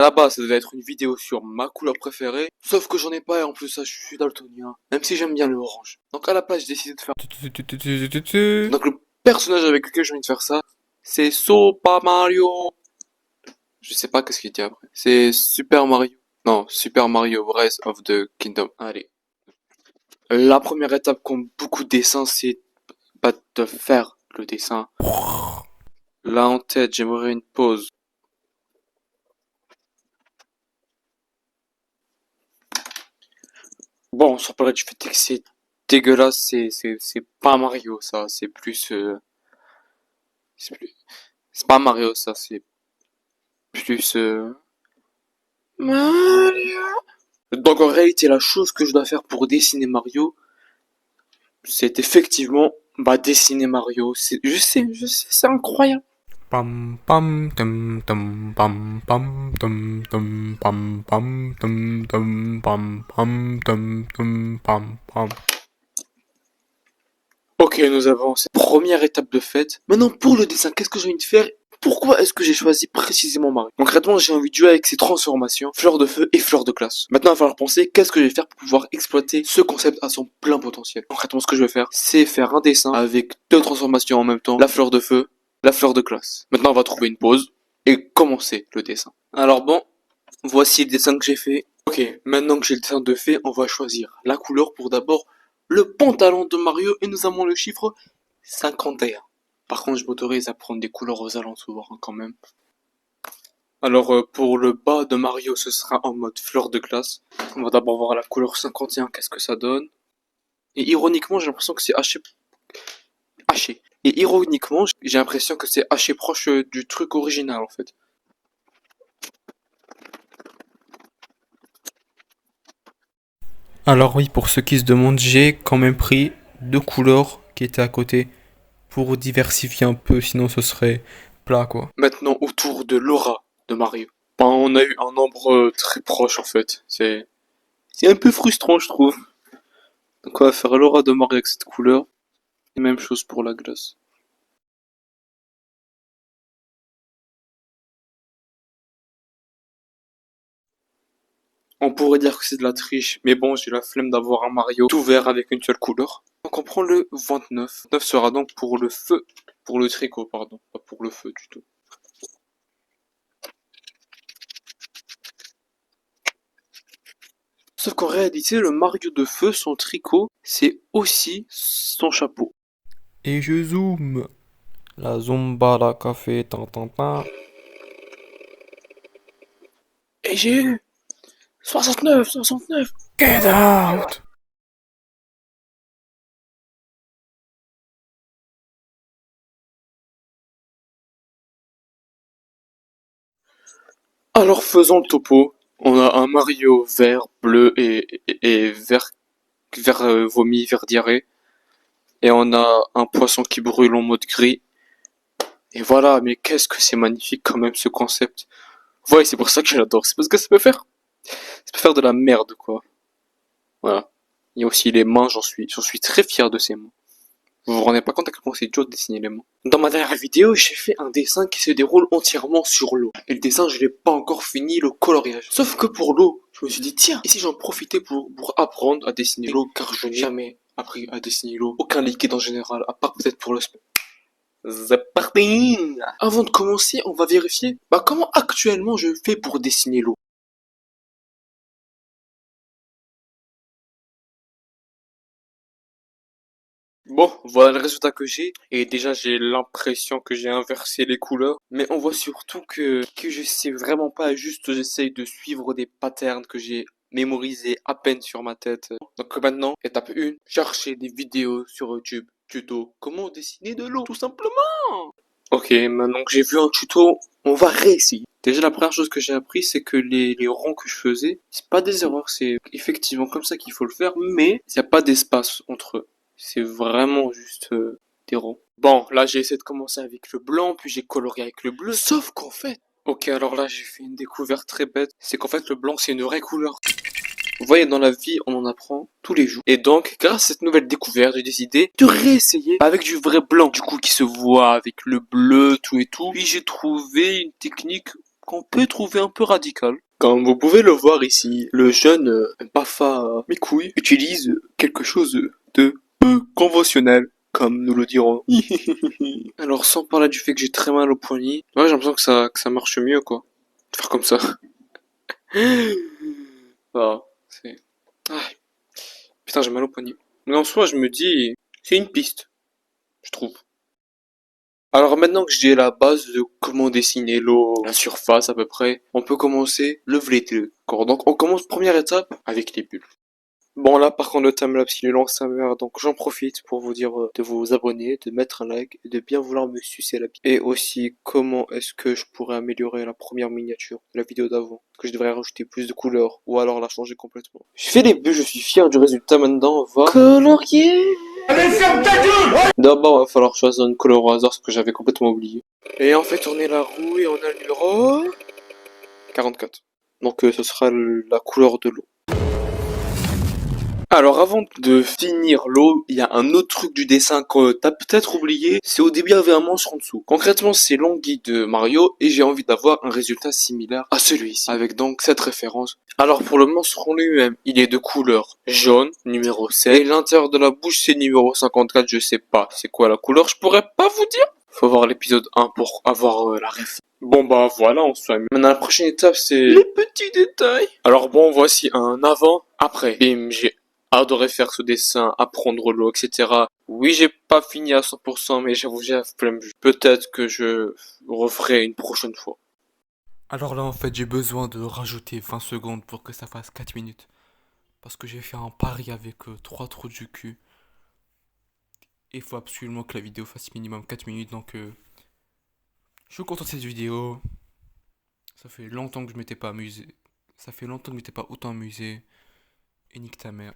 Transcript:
À la base, ça devait être une vidéo sur ma couleur préférée, sauf que j'en ai pas et en plus ça, je suis daltonien, même si j'aime bien le orange. Donc à la place, j'ai décidé de faire... Donc le personnage avec lequel j'ai envie de faire ça, c'est Super Mario. Je sais pas qu'est-ce qu'il dit après. C'est Super Mario. Non, Super Mario Breath of the Kingdom. Allez. La première étape, comme beaucoup de dessins, c'est pas de faire le dessin. Là en tête, j'aimerais une pause. Bon, sans parler du fait que c'est dégueulasse, c'est pas Mario ça, c'est plus, c'est plus, c'est pas Mario ça, c'est plus, Mario. Donc en réalité, la chose que je dois faire pour dessiner Mario, c'est effectivement, bah, dessiner Mario. Je sais, c'est incroyable. Pam pam tum tum pam pam tum tum pam pam tum tum pam pam tum tum pam pam. Ok, nous avons cette première étape de fait. Maintenant, pour le dessin, qu'est-ce que j'ai envie de faire? Pourquoi est-ce que j'ai choisi précisément Mario? Concrètement, j'ai envie de jouer avec ses transformations, fleur de feu et fleur de glace. Maintenant, il va falloir penser qu'est-ce que je vais faire pour pouvoir exploiter ce concept à son plein potentiel. Concrètement, ce que je vais faire, c'est faire un dessin avec deux transformations en même temps, la fleur de feu, la fleur de glace. Maintenant, on va trouver une pause et commencer le dessin. Alors bon, voici le dessin que j'ai fait. Ok, maintenant que j'ai le dessin de fait, on va choisir la couleur pour d'abord le pantalon de Mario et nous avons le chiffre 51. Par contre, je m'autorise à prendre des couleurs aux alentours hein, quand même. Alors pour le bas de Mario, ce sera en mode fleur de glace. On va d'abord voir la couleur 51, qu'est-ce que ça donne. Et ironiquement, j'ai l'impression que c'est haché. Haché. Et ironiquement, j'ai l'impression que c'est haché proche du truc original en fait. Alors oui, pour ceux qui se demandent, j'ai quand même pris deux couleurs qui étaient à côté pour diversifier un peu, sinon ce serait plat quoi. Maintenant, autour de l'aura de Mario. Ben, on a eu un nombre très proche en fait. C'est un peu frustrant, je trouve. Donc on va faire l'aura de Mario avec cette couleur. Et même chose pour la glace. On pourrait dire que c'est de la triche, mais bon, j'ai la flemme d'avoir un Mario tout vert avec une seule couleur. Donc on prend le 29. 9 sera donc pour le feu, pour le tricot, pardon, pas pour le feu du tout. Sauf qu'en réalité, le Mario de feu, son tricot, c'est aussi son chapeau. Et je zoome. La zumba, la café, tan tan tan. Et j'ai eu 69, 69. Get out! Alors faisons le topo. On a un Mario vert, bleu et vert, vert vomi, vert diarrhée. Et on a un poisson qui brûle en mode gris. Et voilà, mais qu'est-ce que c'est magnifique quand même ce concept. Ouais, c'est pour ça que je l'adore. C'est parce que ça peut faire de la merde quoi. Voilà. Il y a aussi les mains, j'en suis très fier de ces mains. Vous vous rendez pas compte à quel point c'est dur de dessiner les mains. Dans ma dernière vidéo, j'ai fait un dessin qui se déroule entièrement sur l'eau. Et le dessin, je l'ai pas encore fini, le coloriage. Sauf que pour l'eau, je me suis dit, tiens, et si j'en profitais pour apprendre à dessiner l'eau, car je n'ai jamais appris à dessiner l'eau. Aucun liquide en général, à part peut-être pour le sport. C'est parti! Avant de commencer, on va vérifier, bah, comment actuellement je fais pour dessiner l'eau. Bon, voilà le résultat que j'ai. Et déjà, j'ai l'impression que j'ai inversé les couleurs. Mais on voit surtout que je sais vraiment pas, juste j'essaye de suivre des patterns que j'ai mémorisés à peine sur ma tête. Donc maintenant, étape 1, chercher des vidéos sur YouTube, tuto, comment dessiner de l'eau, tout simplement. Ok, maintenant que j'ai vu un tuto, on va réessayer. Déjà, la première chose que j'ai appris, c'est que les ronds que je faisais, c'est pas des erreurs, c'est effectivement comme ça qu'il faut le faire, mais il n'y a pas d'espace entre eux. C'est vraiment juste des ronds. Bon, là j'ai essayé de commencer avec le blanc, puis j'ai coloré avec le bleu. Sauf qu'en fait, ok, alors là j'ai fait une découverte très bête, c'est qu'en fait le blanc c'est une vraie couleur. Vous voyez, dans la vie, on en apprend tous les jours. Et donc, grâce à cette nouvelle découverte, j'ai décidé de réessayer avec du vrai blanc, du coup, qui se voit avec le bleu, tout et tout. Puis j'ai trouvé une technique qu'on peut trouver un peu radical. Comme vous pouvez le voir ici, le jeune Bafa mes couilles utilise quelque chose de peu conventionnel, comme nous le dirons. Alors sans parler du fait que j'ai très mal au poignet, ouais, j'ai l'impression que ça marche mieux quoi. De faire comme ça. Ah, c'est... Ah, putain, j'ai mal au poignet. Mais en soi, je me dis, c'est une piste, je trouve. Alors maintenant que j'ai la base de comment dessiner l'eau, la surface à peu près, on peut commencer le VLT. D'accord. Donc on commence première étape avec les bulles. Bon là par contre le timelapse il est long sa mère, donc j'en profite pour vous dire de vous abonner, de mettre un like et de bien vouloir me sucer la bite. Et aussi comment est-ce que je pourrais améliorer la première miniature de la vidéo d'avant. Que je devrais rajouter plus de couleurs ou alors la changer complètement. J'ai fait les bulles, je suis fier du résultat, maintenant on va colorier. D'abord, il va falloir choisir une couleur au hasard, ce que j'avais complètement oublié. Et en fait, tourner la roue et on a le numéro 44. Donc, ce sera la couleur de l'eau. Alors, avant de finir l'eau, il y a un autre truc du dessin que t'as peut-être oublié. C'est au début, il y avait un monstre en dessous. Concrètement, c'est l'anguille de Mario et j'ai envie d'avoir un résultat similaire à celui-ci. Avec donc cette référence. Alors, pour le monstre en lui-même, il est de couleur jaune, numéro 7. Et l'intérieur de la bouche, c'est numéro 54. Je sais pas c'est quoi la couleur, je pourrais pas vous dire. Faut voir l'épisode 1 pour avoir la ref. Bon bah voilà, on se fait. Maintenant la prochaine étape c'est les petits détails. Alors bon, voici un avant, après. Bim, j'ai adoré faire ce dessin, apprendre l'eau, etc. Oui, j'ai pas fini à 100%, mais j'avoue j'ai la flemme. Peut-être que je referai une prochaine fois. Alors là, en fait, j'ai besoin de rajouter 20 secondes pour que ça fasse 4 minutes. Parce que j'ai fait un pari avec 3 trous du cul. Et il faut absolument que la vidéo fasse minimum 4 minutes. Donc, je suis content de cette vidéo. Ça fait longtemps que je m'étais pas amusé. Ça fait longtemps que je m'étais pas autant amusé. Et nique ta mère.